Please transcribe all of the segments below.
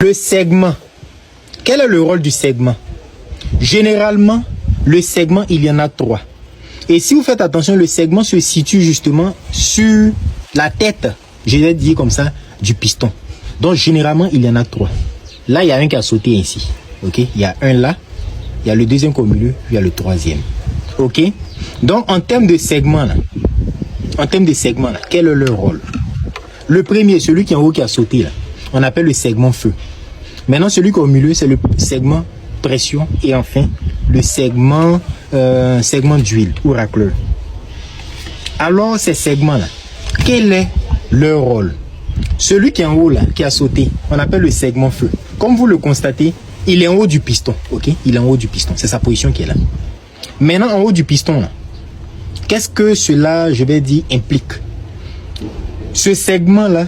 le segment. Quel est le rôle du segment? Généralement, le segment, il y en a 3. Et si vous faites attention, le segment se situe justement sur la tête, je vais dire comme ça, du piston. Donc, généralement, il y en a 3. Là, il y a un qui a sauté ici. Ok? Il y a un là, il y a le deuxième au milieu, il y a le troisième. Ok? Donc, en termes de segment, là, quel est leur rôle? Le premier, celui qui est en haut qui a sauté, là, on appelle le segment feu. Maintenant, celui qui est au milieu, c'est le segment pression. Et enfin, le segment d'huile ou racleur. Alors, ces segments-là, quel est leur rôle? Celui qui est en haut, là, qui a sauté, on appelle le segment feu. Comme vous le constatez, il est en haut du piston. Ok? Il est en haut du piston. C'est sa position qui est là. Maintenant, en haut du piston, là, qu'est-ce que cela, je vais dire, implique? Ce segment-là,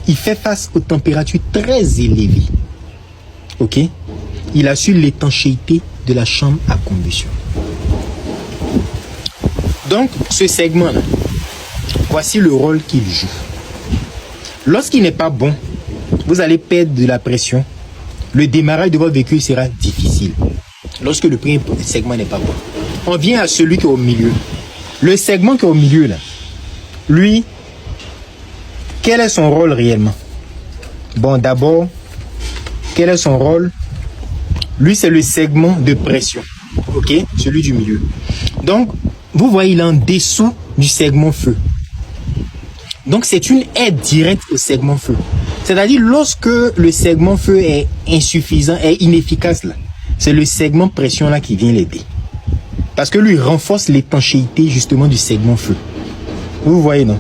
il fait face aux températures très élevées. Ok? Il assure l'étanchéité de la chambre à combustion. Donc, ce segment-là, voici le rôle qu'il joue. Lorsqu'il n'est pas bon, vous allez perdre de la pression. Le démarrage de votre véhicule sera difficile. Lorsque le premier segment n'est pas bon. On vient à celui qui est au milieu. Le segment qui est au milieu, là, lui, quel est son rôle réellement? Bon, d'abord, quel est son rôle? Lui, c'est le segment de pression. Ok? Celui du milieu. Donc, vous voyez, il est en dessous du segment feu. Donc, c'est une aide directe au segment feu. C'est-à-dire, lorsque le segment feu est insuffisant, est inefficace, là, c'est le segment pression là qui vient l'aider. Parce que lui renforce l'étanchéité justement du segment feu. Vous voyez, non?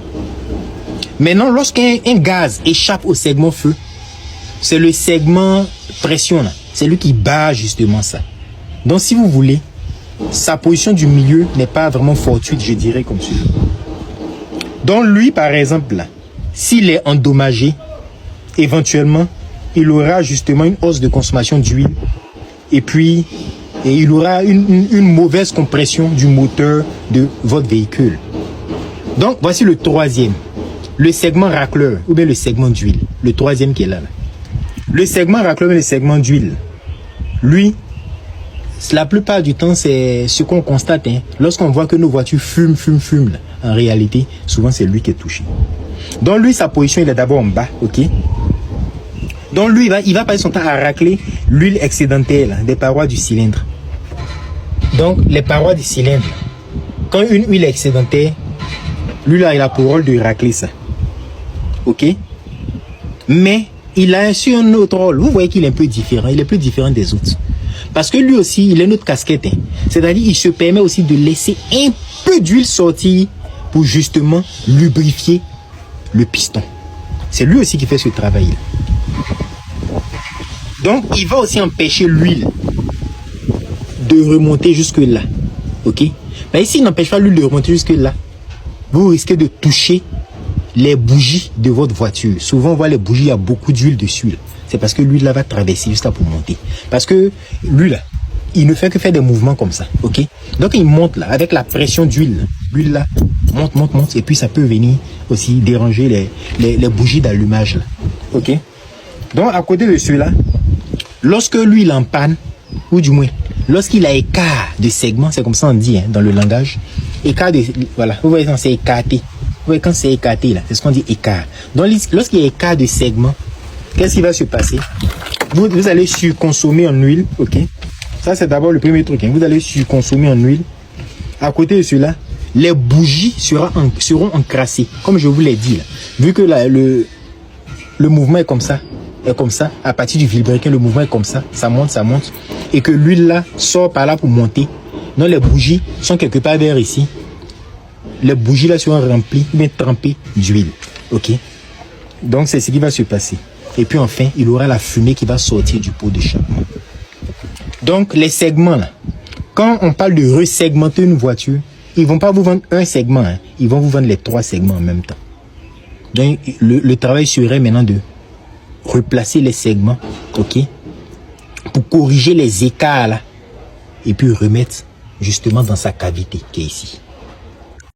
Maintenant, lorsqu'un gaz échappe au segment feu, c'est le segment pression là. C'est lui qui bat justement ça. Donc, si vous voulez, sa position du milieu n'est pas vraiment fortuite, je dirais comme celui-là. Donc, lui, par exemple, là, s'il est endommagé, éventuellement, il aura justement une hausse de consommation d'huile. Et puis, il aura une mauvaise compression du moteur de votre véhicule. Donc, voici le troisième. Le segment racleur, ou bien le segment d'huile. Le troisième qui est là. Le segment racleur et le segment d'huile. Lui, la plupart du temps, c'est ce qu'on constate. Hein. Lorsqu'on voit que nos voitures fument, là, en réalité, souvent c'est lui qui est touché. Donc lui, sa position, il est d'abord en bas, ok? Donc lui, il va passer son temps à racler l'huile excédentaire là, des parois du cylindre. Donc les parois du cylindre, quand une huile est excédentaire, lui là, il a pour rôle de racler ça. Ok? Mais il a aussi un autre rôle. Vous voyez qu'il est un peu différent. Il est plus différent des autres. Parce que lui aussi, il a une autre casquette. Hein. C'est-à-dire, il se permet aussi de laisser un peu d'huile sortir pour justement lubrifier le piston. C'est lui aussi qui fait ce travail-là. Donc, il va aussi empêcher l'huile de remonter jusque-là. Ok? Mais ici, il n'empêche pas l'huile de remonter jusque-là. Vous risquez de toucher les bougies de votre voiture. Souvent, on voit les bougies, il y a beaucoup d'huile dessus. C'est parce que l'huile là va traverser juste là pour monter. Parce que l'huile là, il ne fait que faire des mouvements comme ça. Ok? Donc, il monte là, avec la pression d'huile. L'huile là, monte. Et puis, ça peut venir aussi déranger les bougies d'allumage là. Ok? Donc, à côté de cela, lorsque l'huile est en panne, ou du moins, lorsqu'il a écart de segment, c'est comme ça on dit hein, dans le langage. Écart de, voilà, vous voyez quand c'est écarté. Vous voyez quand c'est écarté là, c'est ce qu'on dit écart. Donc lorsqu'il y a écart de segment, qu'est-ce qui va se passer? Vous allez surconsommer en huile, ok? Ça c'est d'abord le premier truc, hein. Vous allez surconsommer en huile. À côté de cela, les bougies seront encrassées, comme je vous l'ai dit là. Vu que là, le mouvement est comme ça, à partir du vilebrequin, le mouvement est comme ça monte, et que l'huile là sort par là pour monter. Donc les bougies sont quelque part vers ici. Les bougies là seront remplies, mais trempées d'huile. Ok? Donc c'est ce qui va se passer. Et puis enfin, il aura la fumée qui va sortir du pot d'échappement. Donc les segments là, quand on parle de resegmenter une voiture, ils vont pas vous vendre un segment, hein. Ils vont vous vendre les 3 segments en même temps. Donc le travail serait maintenant de replacer les segments, ok, pour corriger les écarts là, et puis remettre justement dans sa cavité qui est ici.